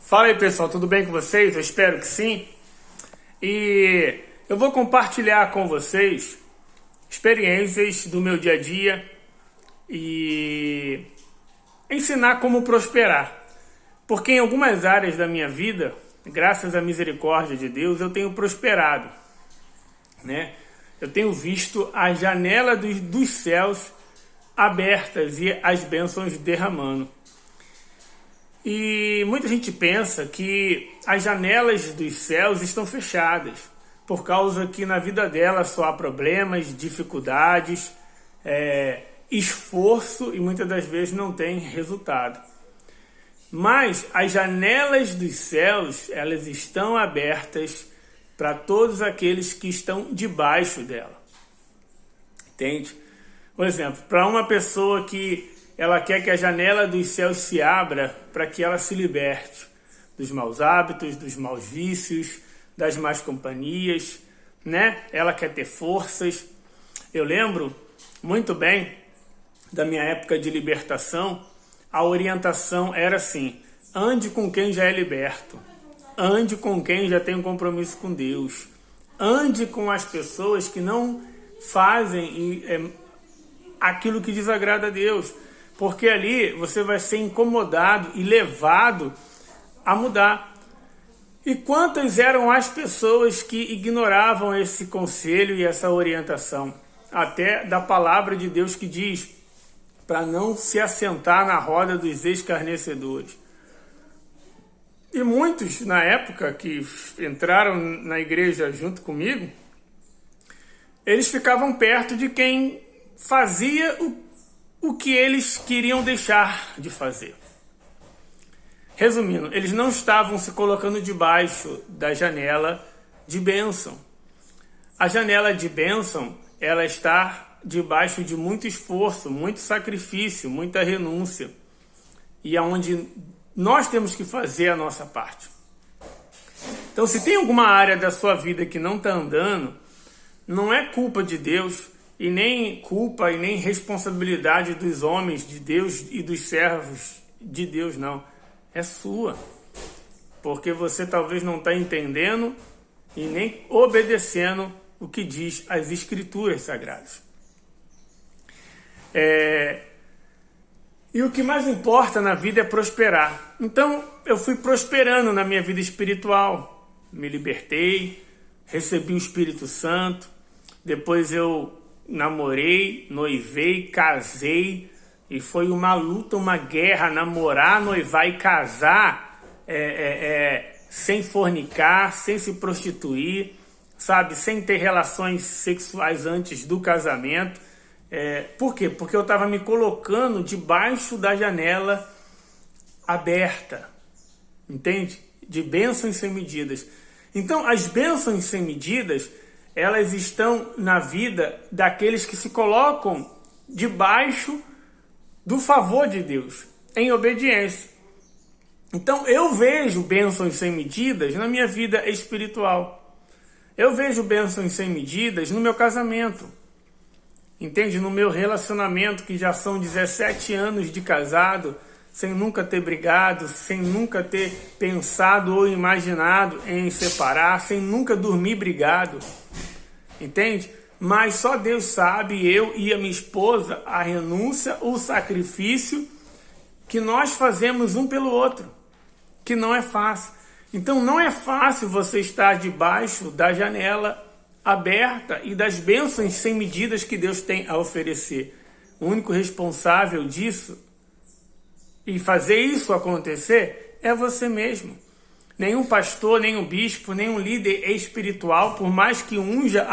Fala aí, pessoal, tudo bem com vocês? Eu espero que sim. E eu vou compartilhar com vocês experiências do meu dia a dia e ensinar como prosperar. Porque em algumas áreas da minha vida, graças à misericórdia de Deus, eu tenho prosperado, né? Eu tenho visto a janela dos céus abertas e as bênçãos derramando. E muita gente pensa que as janelas dos céus estão fechadas, por causa que na vida dela só há problemas, dificuldades, esforço e muitas das vezes não tem resultado. Mas as janelas dos céus, elas estão abertas para todos aqueles que estão debaixo dela. Entende? Por exemplo, para uma pessoa que ela quer que a janela dos céus se abra para que ela se liberte dos maus hábitos, dos maus vícios, das más companhias, né? Ela quer ter forças. Eu lembro muito bem da minha época de libertação. A orientação era assim: ande com quem já é liberto, ande com quem já tem um compromisso com Deus, ande com as pessoas que não fazem aquilo que desagrada a Deus. Porque ali você vai ser incomodado e levado a mudar. E quantas eram as pessoas que ignoravam esse conselho e essa orientação? Até da palavra de Deus que diz para não se assentar na roda dos escarnecedores. E muitos, na época que entraram na igreja junto comigo, eles ficavam perto de quem fazia o que eles queriam deixar de fazer. Resumindo, eles não estavam se colocando debaixo da janela de bênção. A janela de bênção, ela está debaixo de muito esforço, muito sacrifício, muita renúncia. E é onde nós temos que fazer a nossa parte. Então, se tem alguma área da sua vida que não está andando, não é culpa de Deus, e nem culpa e nem responsabilidade dos homens de Deus e dos servos de Deus, não. É sua. Porque você talvez não está entendendo e nem obedecendo o que diz as Escrituras Sagradas. E o que mais importa na vida é prosperar. Então, eu fui prosperando na minha vida espiritual. Me libertei, recebi o Espírito Santo. Depois eu namorei, noivei, casei, e foi uma luta, uma guerra, namorar, noivar e casar, sem fornicar, sem se prostituir, sabe, sem ter relações sexuais antes do casamento. Por quê? Porque eu estava me colocando debaixo da janela aberta, entende? De bênçãos sem medidas. Então, as bênçãos sem medidas, elas estão na vida daqueles que se colocam debaixo do favor de Deus, em obediência. Então eu vejo bênçãos sem medidas na minha vida espiritual. Eu vejo bênçãos sem medidas no meu casamento. Entende? No meu relacionamento, que já são 17 anos de casado, sem nunca ter brigado, sem nunca ter pensado ou imaginado em separar, sem nunca dormir brigado. Entende? Mas só Deus sabe, eu e a minha esposa, a renúncia, o sacrifício que nós fazemos um pelo outro, que não é fácil. Então não é fácil você estar debaixo da janela aberta e das bênçãos sem medidas que Deus tem a oferecer. O único responsável disso e fazer isso acontecer é você mesmo. Nenhum pastor, nenhum bispo, nenhum líder espiritual, por mais que unja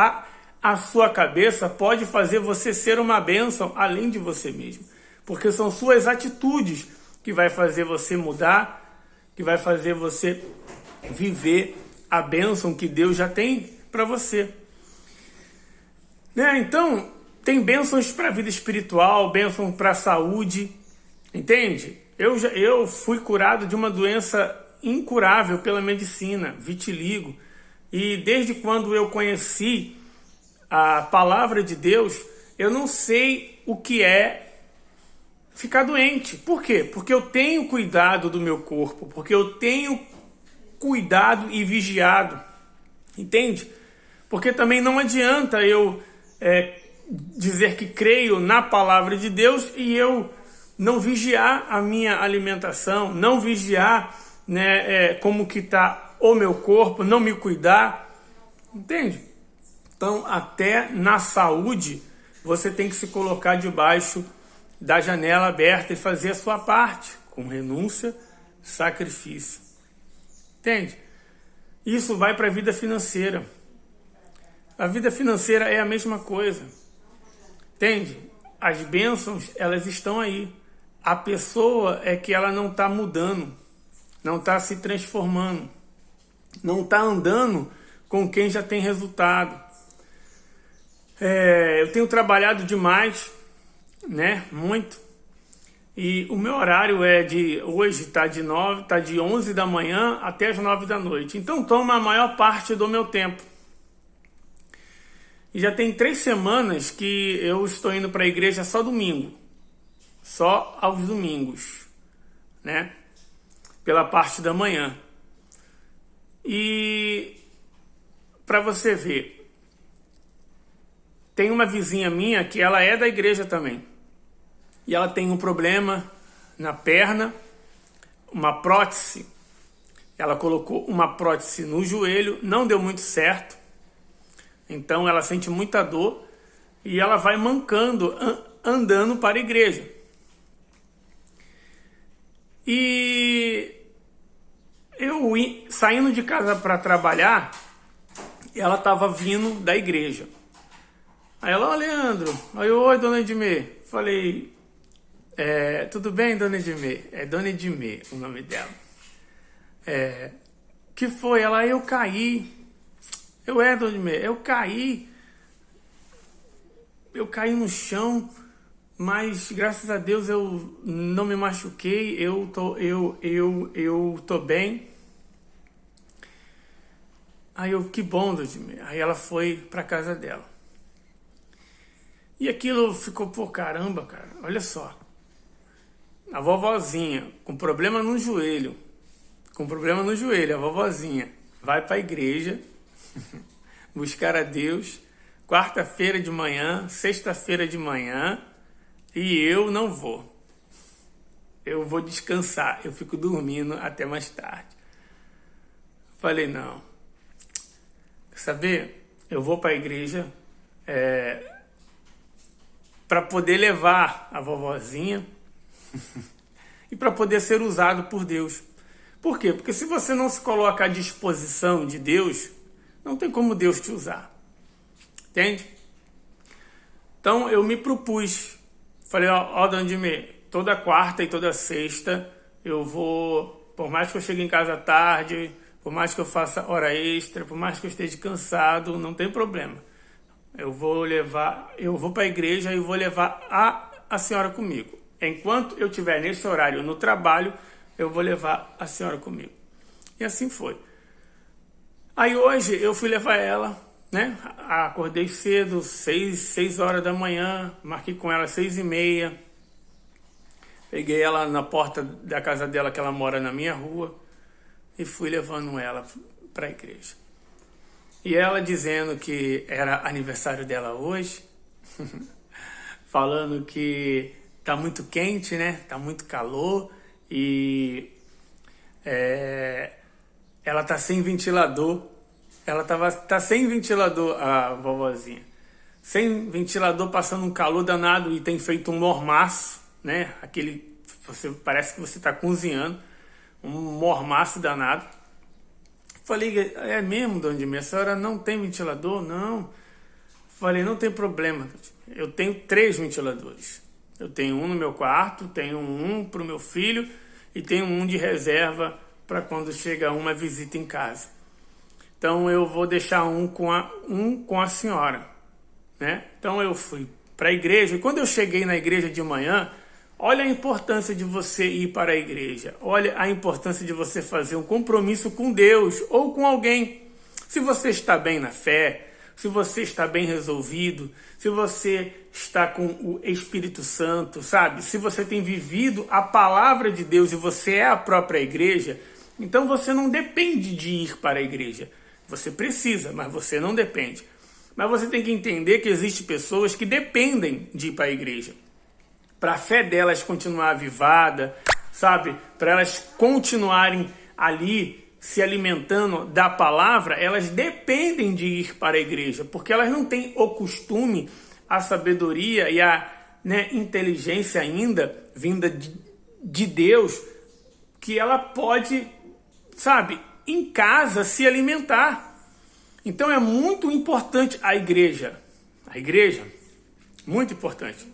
a sua cabeça, pode fazer você ser uma bênção além de você mesmo. Porque são suas atitudes que vai fazer você mudar, que vai fazer você viver a bênção que Deus já tem para você. Né? Então, tem bênçãos para a vida espiritual, bênçãos para a saúde, entende? Eu fui curado de uma doença incurável pela medicina, vitiligo. E desde quando eu conheci a palavra de Deus, eu não sei o que é ficar doente. Por quê? Porque eu tenho cuidado do meu corpo, porque eu tenho cuidado e vigiado, entende? Porque também não adianta eu dizer que creio na palavra de Deus e eu não vigiar a minha alimentação, não vigiar, né, como que está o meu corpo, não me cuidar, entende? Então, até na saúde, você tem que se colocar debaixo da janela aberta e fazer a sua parte, com renúncia, sacrifício. Entende? Isso vai para a vida financeira. A vida financeira é a mesma coisa. Entende? As bênçãos, elas estão aí. A pessoa é que ela não está mudando, não está se transformando, não está andando com quem já tem resultado. Eu tenho trabalhado demais, né? Muito. E o meu horário hoje está de 11 da manhã até as 9 da noite. Então toma a maior parte do meu tempo. E já tem 3 semanas que eu estou indo para a igreja só domingo. Só aos domingos, né? Pela parte da manhã. E para você ver, tem uma vizinha minha que ela é da igreja também. E ela tem um problema na perna, uma prótese. Ela colocou uma prótese no joelho, não deu muito certo. Então ela sente muita dor e ela vai mancando, andando para a igreja. E eu saindo de casa para trabalhar, ela estava vindo da igreja. Aí ela, Leandro, aí oi, dona Edmê. Falei, tudo bem, dona Edmê? É dona Edmê o nome dela. Que foi? Ela, eu caí. Dona Edmê, eu caí no chão, mas graças a Deus eu não me machuquei, eu tô bem. Aí eu, que bom, dona Edmê. Aí ela foi pra casa dela. E aquilo ficou, pô, caramba, cara, olha só. A vovozinha, com problema no joelho, a vovozinha vai para a igreja buscar a Deus, quarta-feira de manhã, sexta-feira de manhã, e eu não vou. Eu vou descansar, eu fico dormindo até mais tarde. Falei, não. Quer saber? Eu vou para a igreja para poder levar a vovozinha e para poder ser usado por Deus. Por quê? Porque se você não se coloca à disposição de Deus, não tem como Deus te usar. Entende? Então eu me propus. Falei, ó, dona Edmê, toda quarta e toda sexta eu vou, por mais que eu chegue em casa tarde, por mais que eu faça hora extra, por mais que eu esteja cansado, não tem problema. Eu vou para a igreja e vou levar a senhora comigo. Enquanto eu estiver nesse horário no trabalho, eu vou levar a senhora comigo. E assim foi. Aí hoje eu fui levar ela, né? Acordei cedo, 6 horas da manhã, marquei com ela 6h30. Peguei ela na porta da casa dela, que ela mora na minha rua, e fui levando ela para a igreja. E ela dizendo que era aniversário dela hoje, falando que tá muito quente, né? Tá muito calor e ela tá sem ventilador. Ela tá sem ventilador, a vovozinha. Sem ventilador, passando um calor danado e tem feito um mormaço, né? Parece que você tá cozinhando, um mormaço danado. Falei, é mesmo, dona Edmê, a senhora não tem ventilador? Não. Falei, não tem problema. Eu tenho 3 ventiladores. Eu tenho um no meu quarto, tenho um para o meu filho e tenho um de reserva para quando chega uma visita em casa. Então eu vou deixar um com a senhora, né? Então eu fui para a igreja e quando eu cheguei na igreja de manhã, olha a importância de você ir para a igreja. Olha a importância de você fazer um compromisso com Deus ou com alguém. Se você está bem na fé, se você está bem resolvido, se você está com o Espírito Santo, sabe? Se você tem vivido a palavra de Deus e você é a própria igreja, então você não depende de ir para a igreja. Você precisa, mas você não depende. Mas você tem que entender que existem pessoas que dependem de ir para a igreja. Para a fé delas continuar avivada, sabe? Para elas continuarem ali se alimentando da palavra, elas dependem de ir para a igreja, porque elas não têm o costume, a sabedoria e a inteligência ainda vinda de Deus, que ela pode, sabe, em casa se alimentar. Então é muito importante a igreja, muito importante,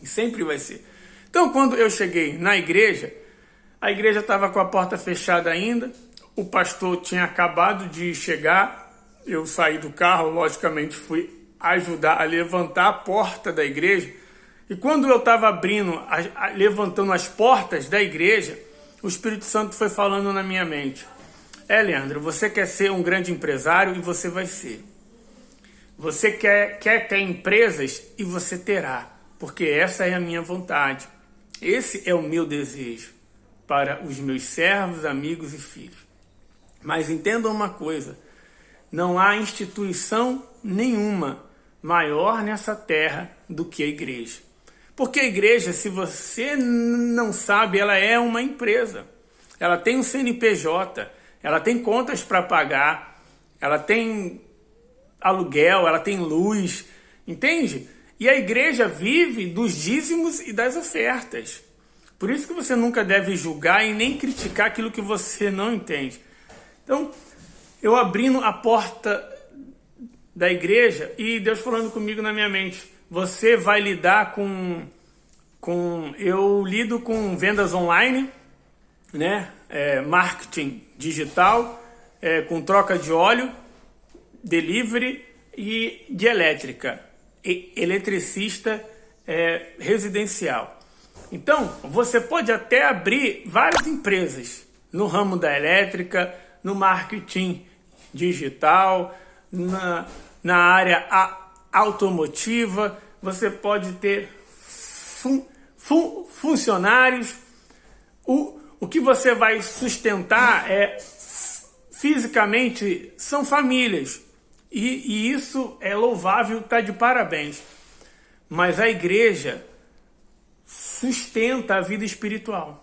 e sempre vai ser. Então quando eu cheguei na igreja, a igreja estava com a porta fechada ainda, o pastor tinha acabado de chegar, eu saí do carro, logicamente fui ajudar a levantar a porta da igreja, e quando eu estava levantando as portas da igreja, o Espírito Santo foi falando na minha mente: Leandro, você quer ser um grande empresário e você vai ser. Você quer ter empresas e você terá, porque essa é a minha vontade. Esse é o meu desejo para os meus servos, amigos e filhos. Mas entendam uma coisa, não há instituição nenhuma maior nessa terra do que a igreja. Porque a igreja, se você não sabe, ela é uma empresa. Ela tem um CNPJ, ela tem contas para pagar, ela tem aluguel, ela tem luz, entende? E a igreja vive dos dízimos e das ofertas. Por isso que você nunca deve julgar e nem criticar aquilo que você não entende. Então, eu abrindo a porta da igreja e Deus falando comigo na minha mente: você vai lidar eu lido com vendas online, marketing digital, com troca de óleo, delivery e de elétrica, eletricista residencial. Então, você pode até abrir várias empresas no ramo da elétrica, no marketing digital, na área automotiva. Você pode ter funcionários. O que você vai sustentar fisicamente são famílias. E isso é louvável, está de parabéns. Mas a igreja sustenta a vida espiritual.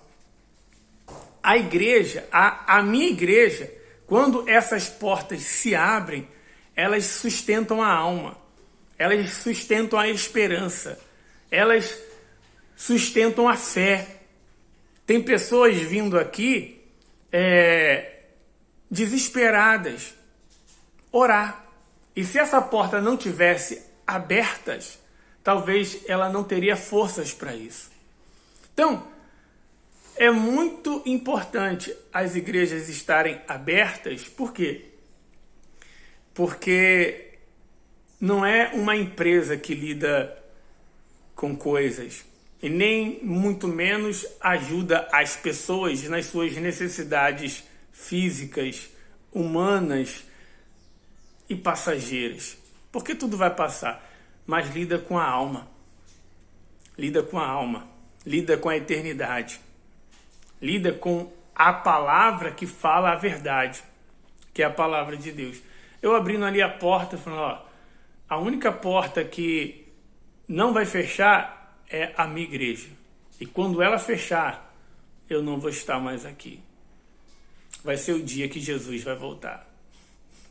A igreja, a minha igreja, quando essas portas se abrem, elas sustentam a alma, elas sustentam a esperança, elas sustentam a fé. Tem pessoas vindo aqui desesperadas, orar. E se essa porta não tivesse abertas, talvez ela não teria forças para isso. Então, é muito importante as igrejas estarem abertas. Por quê? Porque não é uma empresa que lida com coisas e nem muito menos ajuda as pessoas nas suas necessidades físicas, humanas e passageiras. Porque tudo vai passar, mas lida com a alma. Lida com a alma, lida com a eternidade. Lida com a palavra que fala a verdade, que é a palavra de Deus. Eu abrindo ali a porta, falando, a única porta que não vai fechar é a minha igreja. E quando ela fechar, eu não vou estar mais aqui. Vai ser o dia que Jesus vai voltar.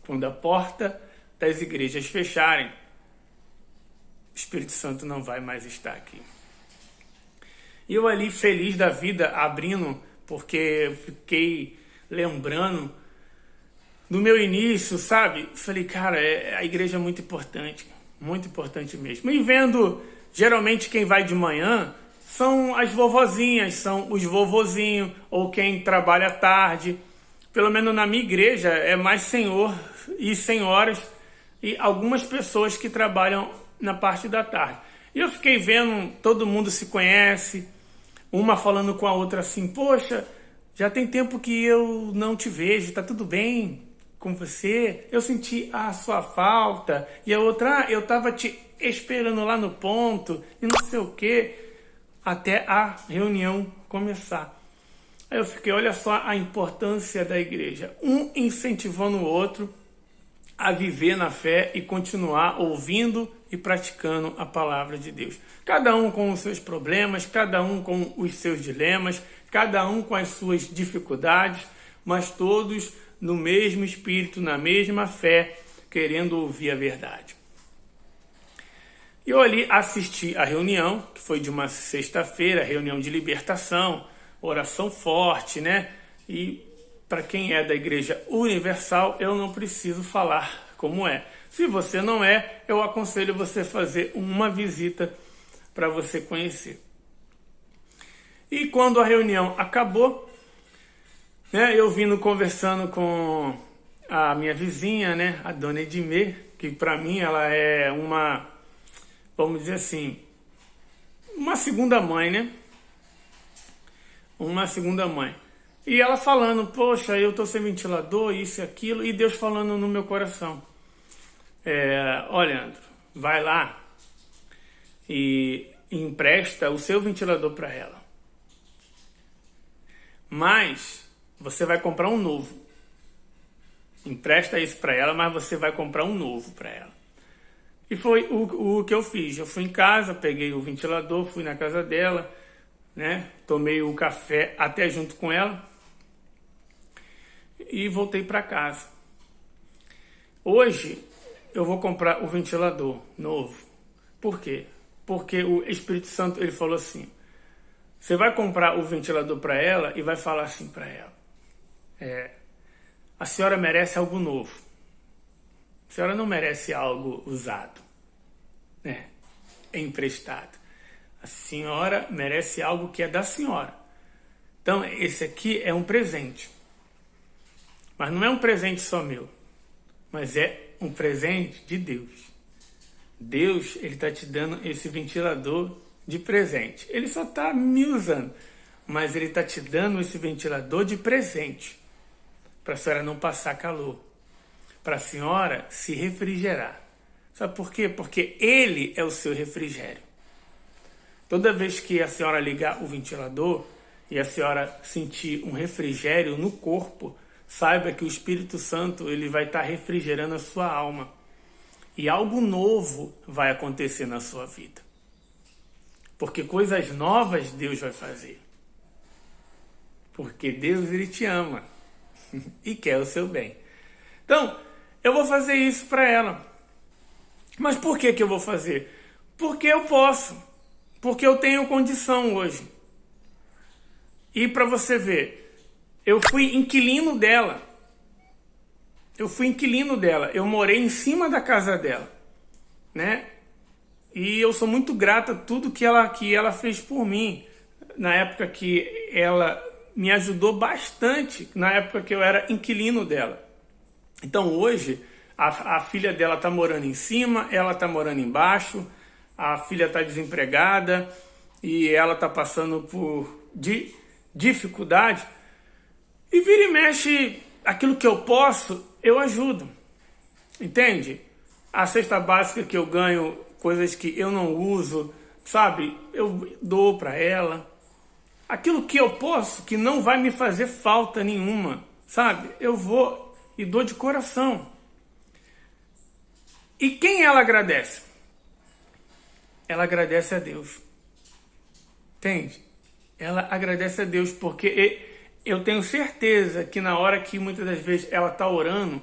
Quando a porta das igrejas fecharem, o Espírito Santo não vai mais estar aqui. E eu ali feliz da vida, abrindo, porque eu fiquei lembrando do meu início, sabe? Falei, cara, a igreja é muito importante mesmo. E vendo, geralmente quem vai de manhã são as vovozinhas, são os vovozinhos, ou quem trabalha à tarde. Pelo menos na minha igreja é mais senhor e senhoras e algumas pessoas que trabalham na parte da tarde. E eu fiquei vendo, todo mundo se conhece, uma falando com a outra assim, poxa, já tem tempo que eu não te vejo, tá tudo bem? com você, eu senti a sua falta. E a outra, eu estava te esperando lá no ponto, e não sei o quê, até a reunião começar. Aí eu fiquei, olha só a importância da igreja. Um incentivando o outro a viver na fé e continuar ouvindo e praticando a palavra de Deus. Cada um com os seus problemas, cada um com os seus dilemas, cada um com as suas dificuldades, mas todos no mesmo espírito, na mesma fé, querendo ouvir a verdade. E eu ali assisti a reunião, que foi de uma sexta-feira, reunião de libertação, oração forte, né? E para quem é da Igreja Universal, eu não preciso falar como é. Se você não é, eu aconselho você fazer uma visita para você conhecer. E quando a reunião acabou, né, eu vindo conversando com a minha vizinha, né, a dona Edmê, que para mim ela é uma, vamos dizer assim, uma segunda mãe, né? Uma segunda mãe. E ela falando, poxa, eu tô sem ventilador, isso e aquilo, e Deus falando no meu coração. Olha, Leandro, vai lá e empresta o seu ventilador para ela. Mas você vai comprar um novo. Empresta isso para ela, mas você vai comprar um novo para ela. E foi o que eu fiz. Eu fui em casa, peguei o ventilador, fui na casa dela, né? Tomei o café até junto com ela e voltei para casa. Hoje eu vou comprar o ventilador novo. Por quê? Porque o Espírito Santo ele falou assim: você vai comprar o ventilador para ela e vai falar assim para ela: a senhora merece algo novo. A senhora não merece algo usado, né? É emprestado. A senhora merece algo que é da senhora. Então, esse aqui é um presente. Mas não é um presente só meu, mas é um presente de Deus. Deus, ele está te dando esse ventilador de presente. Ele só está me usando, mas ele está te dando esse ventilador de presente, para a senhora não passar calor, para a senhora se refrigerar. Sabe por quê? Porque ele é o seu refrigério. Toda vez que a senhora ligar o ventilador e a senhora sentir um refrigério no corpo, saiba que o Espírito Santo ele vai estar refrigerando a sua alma. E algo novo vai acontecer na sua vida. Porque coisas novas Deus vai fazer. Porque Deus ele te ama e quer o seu bem. Então, eu vou fazer isso para ela. Mas por que eu vou fazer? Porque eu posso. Porque eu tenho condição hoje. E para você ver, eu fui inquilino dela. Eu morei em cima da casa dela, né? E eu sou muito grato a tudo que ela fez por mim. Na época que ela me ajudou bastante, na época que eu era inquilino dela. Então hoje, a filha dela está morando em cima, ela está morando embaixo, a filha está desempregada e ela está passando por dificuldade. E vira e mexe, aquilo que eu posso, eu ajudo. Entende? A cesta básica que eu ganho, coisas que eu não uso, sabe? Eu dou para ela. Aquilo que eu posso, que não vai me fazer falta nenhuma, sabe? Eu vou e dou de coração. E quem ela agradece? Ela agradece a Deus. Entende? Ela agradece a Deus porque eu tenho certeza que na hora que muitas das vezes ela está orando,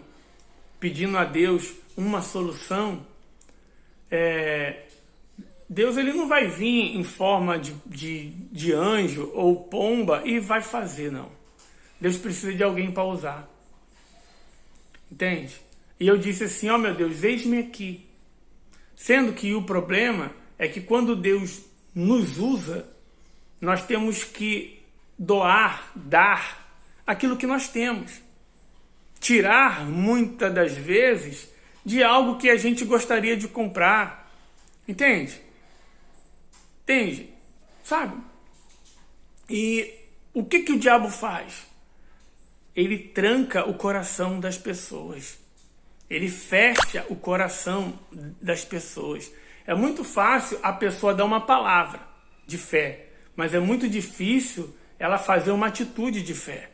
pedindo a Deus uma solução, Deus ele não vai vir em forma de anjo ou pomba e vai fazer, não. Deus precisa de alguém para usar. Entende? E eu disse assim, ó meu Deus, eis-me aqui. Sendo que o problema é que quando Deus nos usa, nós temos que doar, dar aquilo que nós temos. Tirar, muitas das vezes, de algo que a gente gostaria de comprar. Entende? Entende? Sabe? E o que o diabo faz? ele tranca o coração das pessoas. Ele fecha o coração das pessoas. É muito fácil a pessoa dar uma palavra de fé, mas é muito difícil ela fazer uma atitude de fé.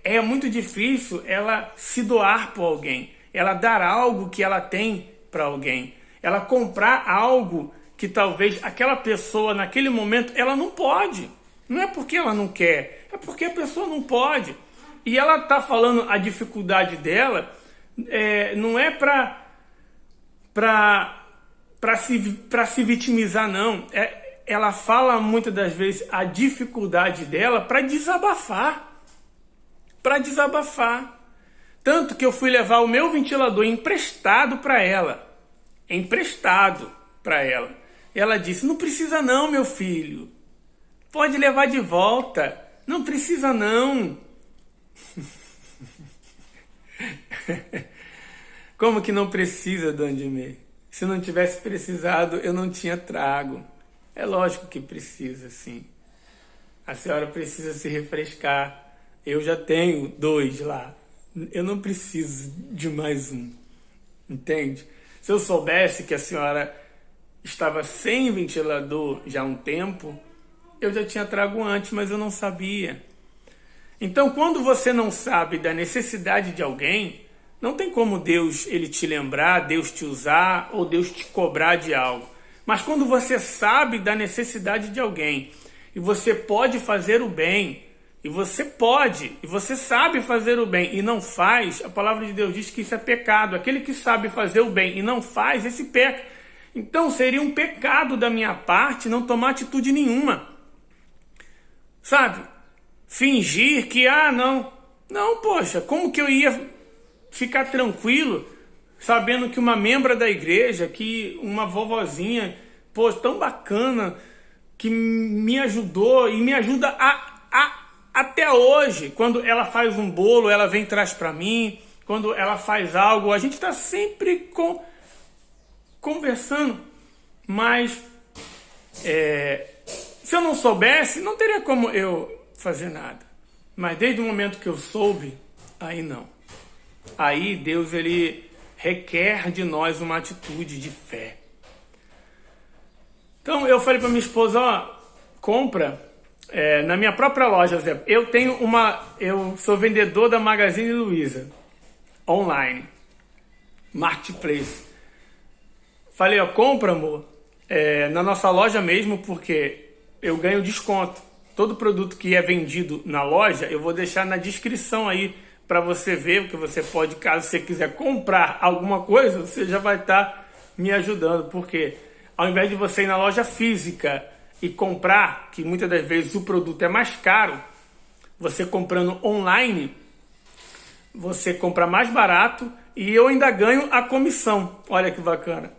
É muito difícil ela se doar por alguém, ela dar algo que ela tem para alguém, ela comprar algo que talvez aquela pessoa naquele momento ela não pode. Não é porque ela não quer, é porque a pessoa não pode. E ela está falando a dificuldade dela, não é para se vitimizar, não. Ela fala muitas das vezes a dificuldade dela para desabafar. Tanto que eu fui levar o meu ventilador emprestado para ela. Ela disse, não precisa não, meu filho. Pode levar de volta. Não precisa não. Como que não precisa, Dona Edmê? Se não tivesse precisado, eu não tinha trago. É lógico que precisa, sim. A senhora precisa se refrescar. Eu já tenho 2 lá. Eu não preciso de mais um. Entende? Se eu soubesse que a senhora estava sem ventilador já há um tempo, eu já tinha trago antes, mas eu não sabia. Então, quando você não sabe da necessidade de alguém, não tem como Deus ele te lembrar, Deus te usar ou Deus te cobrar de algo. Mas quando você sabe da necessidade de alguém e você pode fazer o bem, e você sabe fazer o bem e não faz, a palavra de Deus diz que isso é pecado. Aquele que sabe fazer o bem e não faz, esse peca. Então seria um pecado da minha parte não tomar atitude nenhuma. Sabe? Fingir que, não. Não, poxa, como que eu ia ficar tranquilo sabendo que uma membra da igreja, que uma vovozinha, tão bacana, que me ajudou e me ajuda até hoje, quando ela faz um bolo, ela vem e traz para mim, quando ela faz algo, a gente está sempre conversando, mas se eu não soubesse, não teria como eu fazer nada. Mas desde o momento que eu soube, aí não. Aí Deus ele requer de nós uma atitude de fé. Então eu falei para minha esposa, compra na minha própria loja. Eu sou vendedor da Magazine Luiza, online, marketplace. Falei, compra, amor, na nossa loja mesmo, porque eu ganho desconto. Todo produto que é vendido na loja, eu vou deixar na descrição aí para você ver, porque você pode, caso você quiser comprar alguma coisa, você já vai estar me ajudando, porque ao invés de você ir na loja física e comprar, que muitas das vezes o produto é mais caro, você comprando online, você compra mais barato e eu ainda ganho a comissão. Olha que bacana.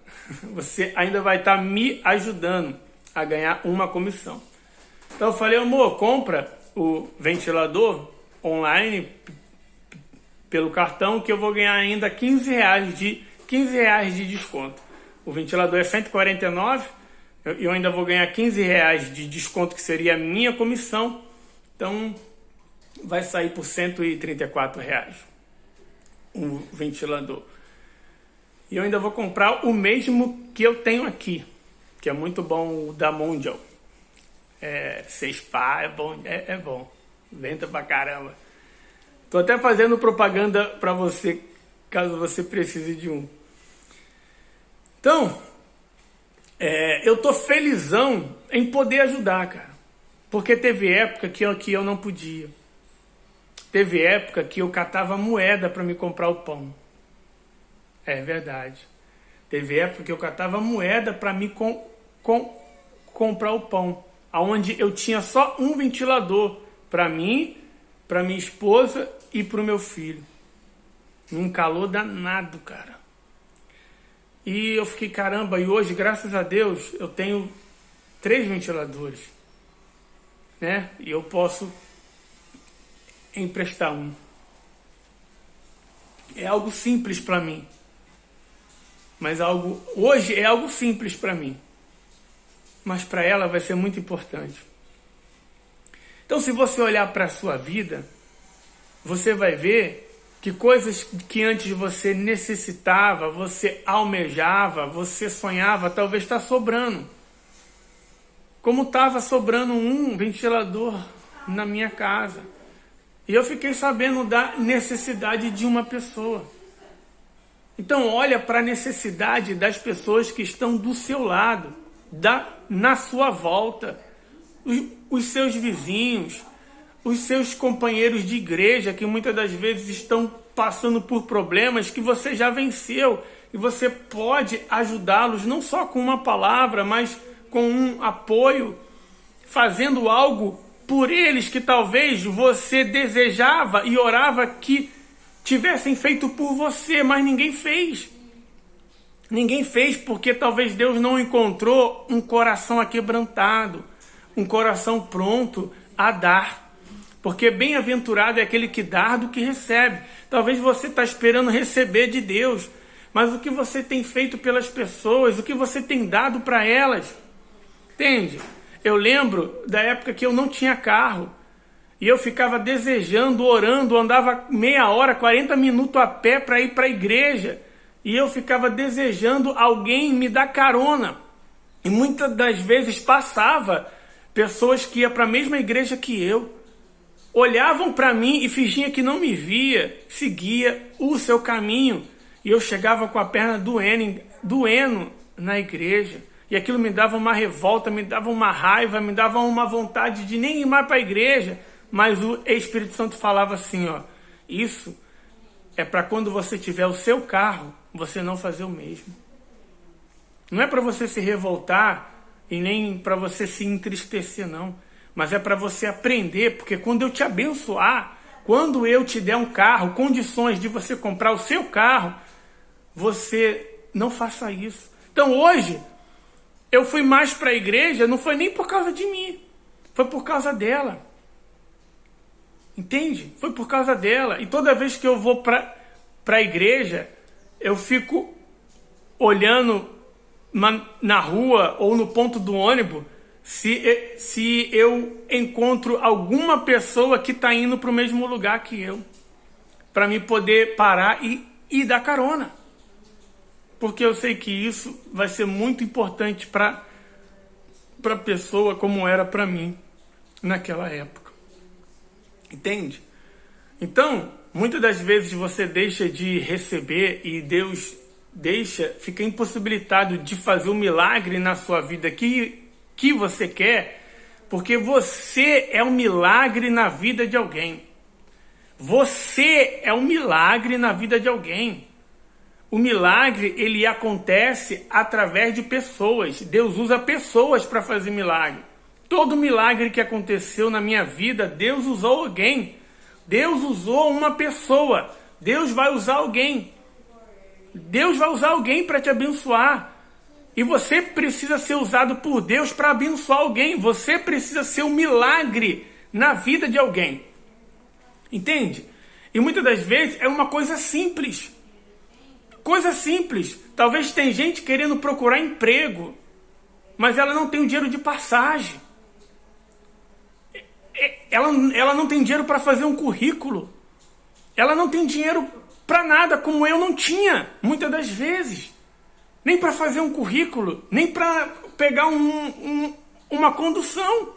Você ainda vai estar me ajudando a ganhar uma comissão. Então eu falei, amor, compra o ventilador online pelo cartão que eu vou ganhar ainda 15 reais de desconto. O ventilador é 149, eu ainda vou ganhar 15 reais de desconto, que seria a minha comissão. Então vai sair por 134 reais um ventilador. E eu ainda vou comprar o mesmo que eu tenho aqui, que é muito bom, o da Mondial. 6 pá, é bom, é bom. Venta pra caramba. Tô até fazendo propaganda para você, caso você precise de um. Então, eu tô felizão em poder ajudar, cara. Porque teve época que eu não podia. Teve época que eu catava moeda para me comprar o pão. É verdade. Teve época que eu catava moeda para me comprar o pão. Onde eu tinha só um ventilador para mim, para minha esposa e para o meu filho. Um calor danado, cara. E eu fiquei, caramba, e hoje, graças a Deus, eu tenho 3 ventiladores, né? E eu posso emprestar um. É algo simples para mim. Mas hoje é algo simples para mim. Mas para ela vai ser muito importante. Então, se você olhar para a sua vida, você vai ver que coisas que antes você necessitava, você almejava, você sonhava, talvez está sobrando. Como estava sobrando um ventilador na minha casa. E eu fiquei sabendo da necessidade de uma pessoa. Então olha para a necessidade das pessoas que estão do seu lado, na sua volta, os seus vizinhos, os seus companheiros de igreja que muitas das vezes estão passando por problemas que você já venceu e você pode ajudá-los não só com uma palavra, mas com um apoio, fazendo algo por eles que talvez você desejava e orava que tivessem feito por você, mas ninguém fez. Ninguém fez porque talvez Deus não encontrou um coração aquebrantado, um coração pronto a dar. Porque bem-aventurado é aquele que dá do que recebe. Talvez você está esperando receber de Deus, mas o que você tem feito pelas pessoas, o que você tem dado para elas, entende? Eu lembro da época que eu não tinha carro, e eu ficava desejando, orando, andava meia hora, 40 minutos a pé para ir para a igreja, e eu ficava desejando alguém me dar carona, e muitas das vezes passava pessoas que iam para a mesma igreja que eu, olhavam para mim e fingiam que não me via, seguia o seu caminho, e eu chegava com a perna doendo na igreja, e aquilo me dava uma revolta, me dava uma raiva, me dava uma vontade de nem ir mais para a igreja, mas o Espírito Santo falava assim, ó, isso é para quando você tiver o seu carro, você não fazer o mesmo. Não é para você se revoltar e nem para você se entristecer, não. Mas é para você aprender, porque quando eu te abençoar, quando eu te der um carro, condições de você comprar o seu carro, você não faça isso. Então hoje, eu fui mais para a igreja, não foi nem por causa de mim, foi por causa dela. Entende? Foi por causa dela. E toda vez que eu vou para a igreja, eu fico olhando na rua ou no ponto do ônibus, se eu encontro alguma pessoa que está indo para o mesmo lugar que eu, para mim poder parar e dar carona. Porque eu sei que isso vai ser muito importante para a pessoa como era para mim naquela época. Entende? Então, muitas das vezes você deixa de receber e Deus fica impossibilitado de fazer um milagre na sua vida que você quer, porque você é um milagre na vida de alguém. Você é um milagre na vida de alguém. O milagre, ele acontece através de pessoas. Deus usa pessoas para fazer milagre. Todo milagre que aconteceu na minha vida, Deus usou alguém. Deus usou uma pessoa. Deus vai usar alguém. Deus vai usar alguém para te abençoar. E você precisa ser usado por Deus para abençoar alguém. Você precisa ser um milagre na vida de alguém. Entende? E muitas das vezes é uma coisa simples. Coisa simples. Talvez tem gente querendo procurar emprego, mas ela não tem o dinheiro de passagem. Ela não tem dinheiro para fazer um currículo. Ela não tem dinheiro para nada, como eu não tinha, muitas das vezes. Nem para fazer um currículo, nem para pegar uma condução.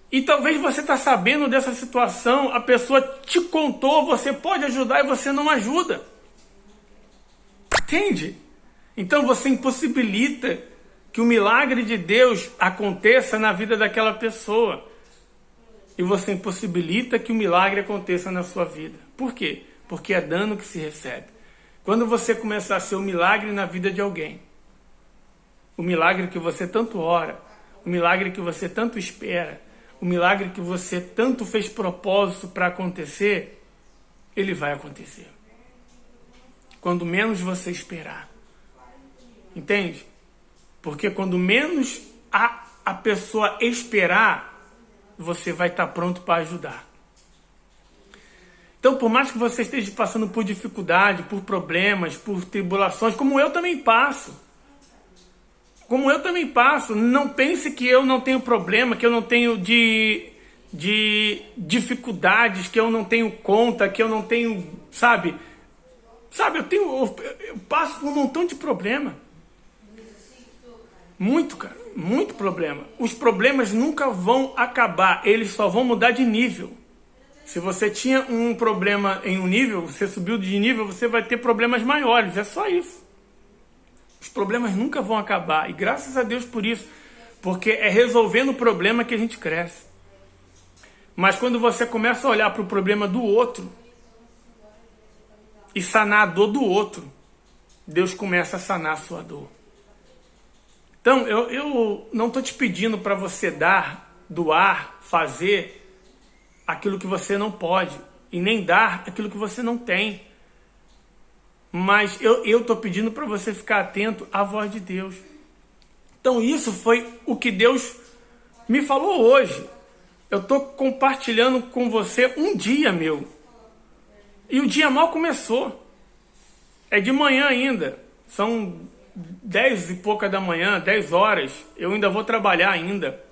E talvez você está sabendo dessa situação, a pessoa te contou, você pode ajudar e você não ajuda. Entende? Então você impossibilita que o milagre de Deus aconteça na vida daquela pessoa. E você impossibilita que o milagre aconteça na sua vida. Por quê? Porque é dano que se recebe. Quando você começar a ser um milagre na vida de alguém, o milagre que você tanto ora, o milagre que você tanto espera, o milagre que você tanto fez propósito para acontecer, ele vai acontecer. Quando menos você esperar. Entende? Porque quando menos a pessoa esperar, você vai estar pronto para ajudar. Então, por mais que você esteja passando por dificuldade, por problemas, por tribulações, como eu também passo. Não pense que eu não tenho problema, que eu não tenho de de dificuldades que eu não tenho conta, que eu não tenho, sabe, eu passo por um montão de problema. Muito, cara, muito problema. Os problemas nunca vão acabar, eles só vão mudar de nível. Se você tinha um problema em um nível, você subiu de nível, você vai ter problemas maiores, é só isso. Os problemas nunca vão acabar, e graças a Deus por isso, porque é resolvendo o problema que a gente cresce. Mas quando você começa a olhar para o problema do outro e sanar a dor do outro, Deus começa a sanar a sua dor. Então, eu não estou te pedindo para você dar, doar, fazer aquilo que você não pode, e nem dar aquilo que você não tem. Mas eu estou pedindo para você ficar atento à voz de Deus. Então isso foi o que Deus me falou hoje. Eu estou compartilhando com você um dia meu. E o dia mal começou. É de manhã ainda. São 10 e pouca da manhã, 10 horas. Eu ainda vou trabalhar ainda.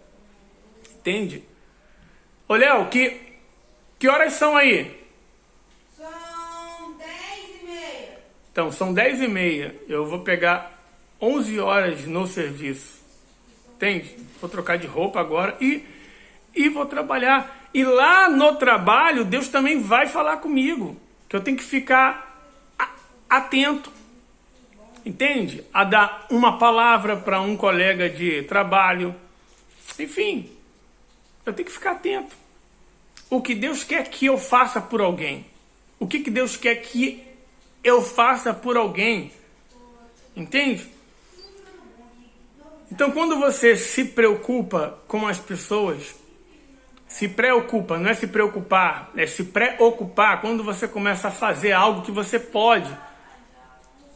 Entende? Ô Léo, que horas são aí? São 10h30. Então, são 10h30. Eu vou pegar 11 horas no serviço. Entende? Vou trocar de roupa agora e vou trabalhar. E lá no trabalho, Deus também vai falar comigo. Que eu tenho que ficar atento. Entende? A dar uma palavra para um colega de trabalho. Enfim, eu tenho que ficar atento. O que Deus quer que eu faça por alguém. O que Deus quer que eu faça por alguém. Entende? Então, quando você se preocupa com as pessoas, se preocupa, não é se preocupar, é se preocupar quando você começa a fazer algo que você pode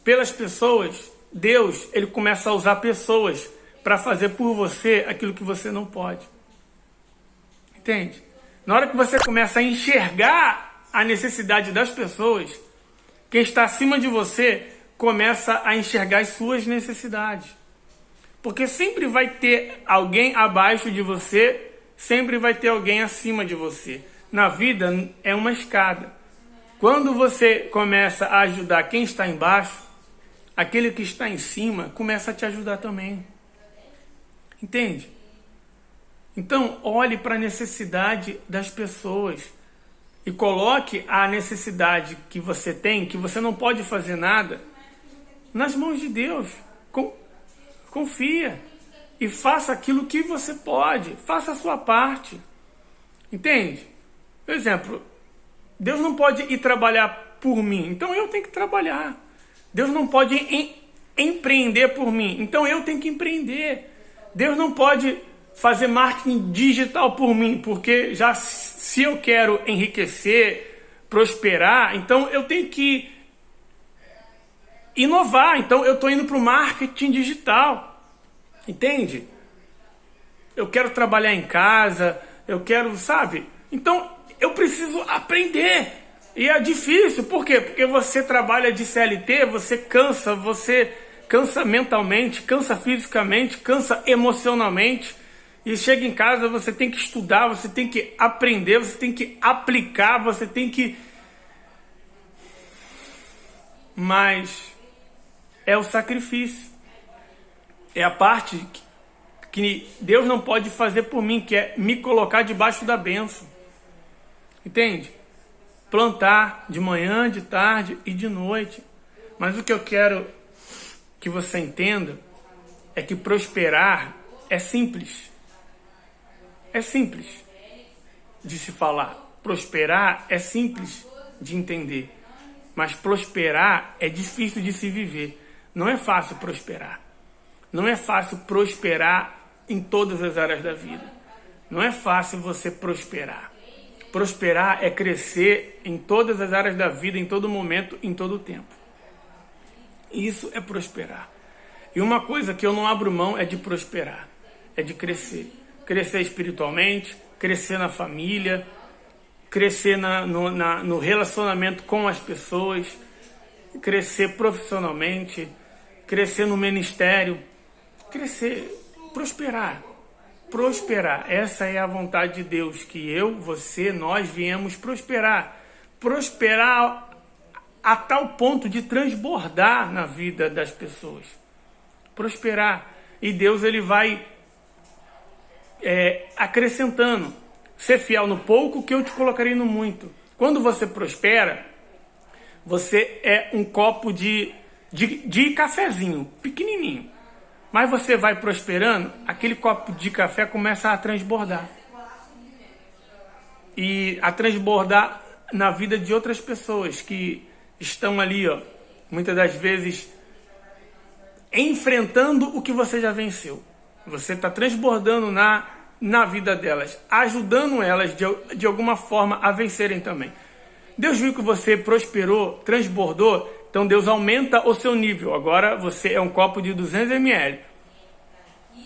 pelas pessoas, Deus, ele começa a usar pessoas para fazer por você aquilo que você não pode. Entende? Na hora que você começa a enxergar a necessidade das pessoas, quem está acima de você começa a enxergar as suas necessidades. Porque sempre vai ter alguém abaixo de você, sempre vai ter alguém acima de você. Na vida é uma escada. Quando você começa a ajudar quem está embaixo, aquele que está em cima começa a te ajudar também. Entende? Então, olhe para a necessidade das pessoas e coloque a necessidade que você tem, que você não pode fazer nada, nas mãos de Deus. Confia e faça aquilo que você pode, faça a sua parte. Entende? Por exemplo, Deus não pode ir trabalhar por mim, então eu tenho que trabalhar. Deus não pode empreender por mim, então eu tenho que empreender. Deus não pode fazer marketing digital por mim, porque já se eu quero enriquecer, prosperar, então eu tenho que inovar. Então eu estou indo para o marketing digital. Entende? Eu quero trabalhar em casa, eu quero, sabe? Então eu preciso aprender. E é difícil, por quê? Porque você trabalha de CLT, você cansa mentalmente, cansa fisicamente, cansa emocionalmente. E chega em casa, você tem que estudar, você tem que aprender, você tem que aplicar, você tem que... Mas é o sacrifício. É a parte que Deus não pode fazer por mim, que é me colocar debaixo da bênção. Entende? Plantar de manhã, de tarde e de noite. Mas o que eu quero que você entenda é que prosperar é simples. É simples de se falar. Prosperar é simples de entender. Mas prosperar é difícil de se viver. Não é fácil prosperar. Não é fácil prosperar em todas as áreas da vida. Não é fácil você prosperar. Prosperar é crescer em todas as áreas da vida, em todo momento, em todo tempo. Isso é prosperar. E uma coisa que eu não abro mão é de prosperar. É de crescer. Crescer espiritualmente, crescer na família, crescer no relacionamento com as pessoas, crescer profissionalmente, crescer no ministério, crescer, prosperar. prosperar. Essa é a vontade de Deus, que eu, você, nós viemos prosperar. Prosperar a tal ponto de transbordar na vida das pessoas. Prosperar. E Deus, ele vai acrescentando. Ser fiel no pouco, que eu te colocarei no muito. Quando você prospera, você é um copo de cafezinho, pequenininho. Mas você vai prosperando, aquele copo de café começa a transbordar. E a transbordar na vida de outras pessoas que estão ali, ó, muitas das vezes, enfrentando o que você já venceu. Você está transbordando na vida delas, ajudando elas de alguma forma a vencerem também. Deus viu que você prosperou, transbordou, então Deus aumenta o seu nível. Agora você é um copo de 200 ml.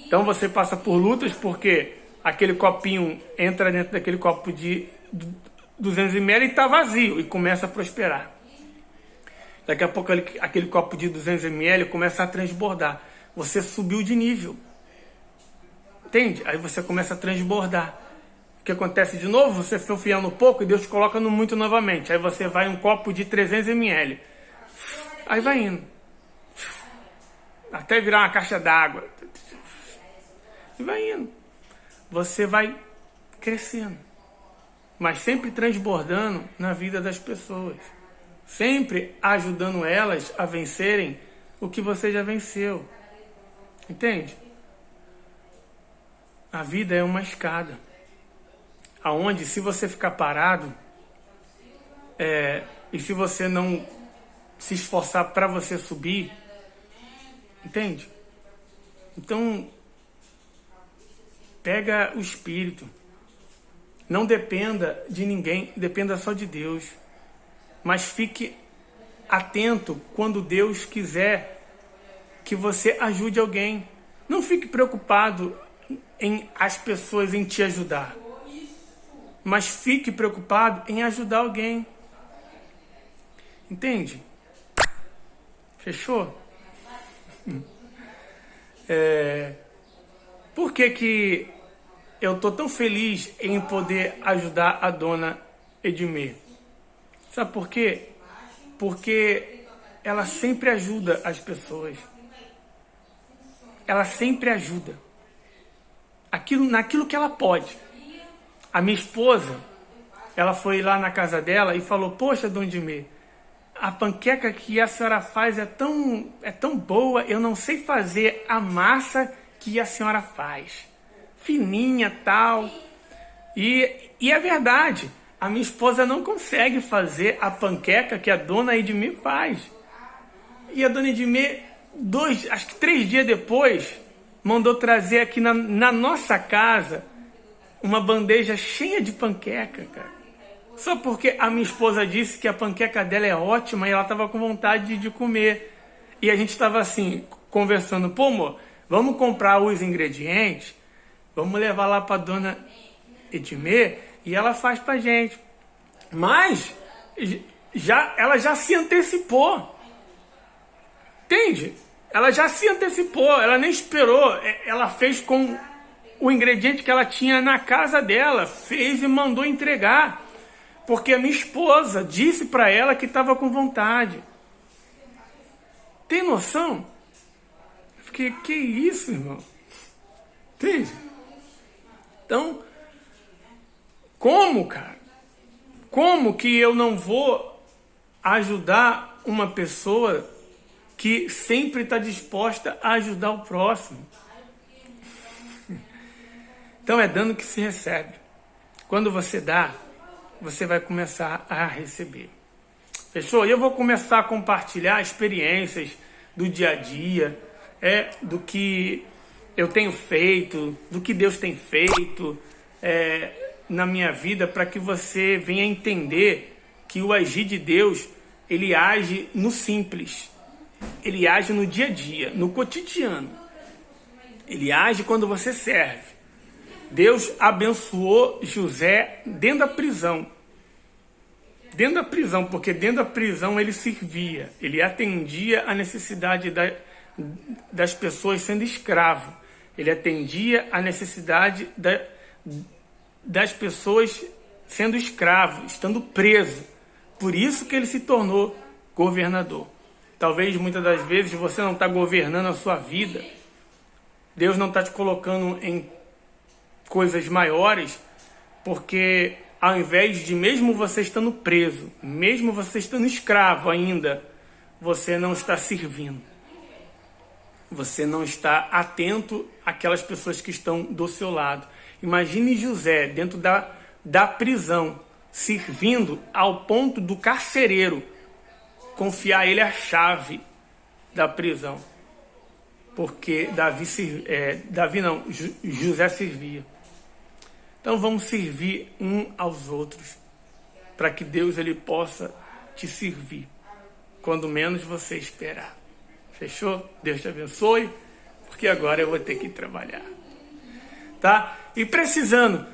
Então você passa por lutas porque aquele copinho entra dentro daquele copo de 200 ml e está vazio e começa a prosperar. Daqui a pouco aquele copo de 200 ml começa a transbordar. Você subiu de nível. Entende? Aí você começa a transbordar. O que acontece de novo? Você foi fiel no pouco e Deus te coloca no muito novamente. Aí você vai um copo de 300 ml. Aí vai indo. Até virar uma caixa d'água. E vai indo. Você vai crescendo. Mas sempre transbordando na vida das pessoas. Sempre ajudando elas a vencerem o que você já venceu. Entende? A vida é uma escada. Aonde, se você ficar parado, e se você não se esforçar para você subir, entende? Então, pega o Espírito. Não dependa de ninguém, dependa só de Deus. Mas fique atento quando Deus quiser que você ajude alguém. Não fique preocupado em as pessoas em te ajudar. Mas fique preocupado em ajudar alguém. Entende? Fechou? Por que eu estou tão feliz em poder ajudar a dona Edmê? Sabe por quê? Porque ela sempre ajuda as pessoas. Ela sempre ajuda. Naquilo que ela pode. A minha esposa, ela foi lá na casa dela e falou: poxa, dona Edmê, a panqueca que a senhora faz é tão boa, eu não sei fazer a massa que a senhora faz. Fininha, tal. E é verdade, a minha esposa não consegue fazer a panqueca que a dona Edmê faz. E a dona Edmê, acho que 3 dias depois, mandou trazer aqui na nossa casa uma bandeja cheia de panqueca, cara. Só porque a minha esposa disse que a panqueca dela é ótima e ela estava com vontade de comer. E a gente estava assim, conversando: pô, amor, vamos comprar os ingredientes, vamos levar lá para dona Edmê e ela faz pra gente. Mas ela já se antecipou. Entende? Ela já se antecipou, ela nem esperou. Ela fez com o ingrediente que ela tinha na casa dela, fez e mandou entregar. Porque a minha esposa disse para ela que estava com vontade. Tem noção? Eu fiquei: que isso, irmão? Entende? Então, como, cara? Como que eu não vou ajudar uma pessoa que sempre está disposta a ajudar o próximo? Então é dando que se recebe. Quando você dá, você vai começar a receber. Fechou? E eu vou começar a compartilhar experiências do dia a dia, do que eu tenho feito, do que Deus tem feito na minha vida, para que você venha entender que o agir de Deus, ele age no simples. Ele age no dia a dia, no cotidiano. Ele age quando você serve. Deus abençoou José dentro da prisão. Dentro da prisão, porque dentro da prisão ele servia. Ele atendia a necessidade das pessoas sendo escravo. Ele atendia a necessidade das pessoas sendo escravo, estando preso. Por isso que ele se tornou governador. Talvez muitas das vezes você não está governando a sua vida. Deus não está te colocando em coisas maiores, porque ao invés de, mesmo você estando preso, mesmo você estando escravo ainda, você não está servindo. Você não está atento àquelas pessoas que estão do seu lado. Imagine José dentro da prisão, servindo ao ponto do carcereiro confiar a ele a chave da prisão. Porque José servia. Então vamos servir um aos outros, para que Deus ele possa te servir, quando menos você esperar. Fechou? Deus te abençoe, porque agora eu vou ter que trabalhar. Tá? E precisando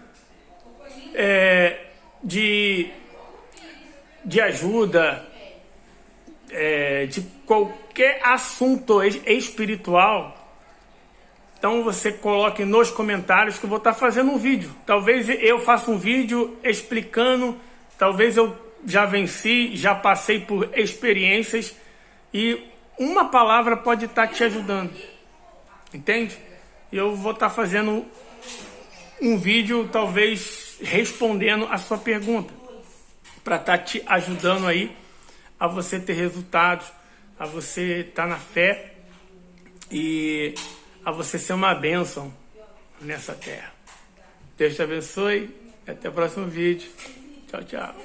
de ajuda, de qualquer assunto espiritual, então você coloque nos comentários que eu vou estar fazendo um vídeo. Talvez eu faça um vídeo explicando, talvez eu já venci, já passei por experiências e uma palavra pode estar te ajudando. Entende? Eu vou estar fazendo um vídeo, talvez respondendo a sua pergunta, para estar te ajudando aí a você ter resultados, a você estar na fé e a você ser uma bênção nessa terra. Deus te abençoe e até o próximo vídeo. Tchau, tchau.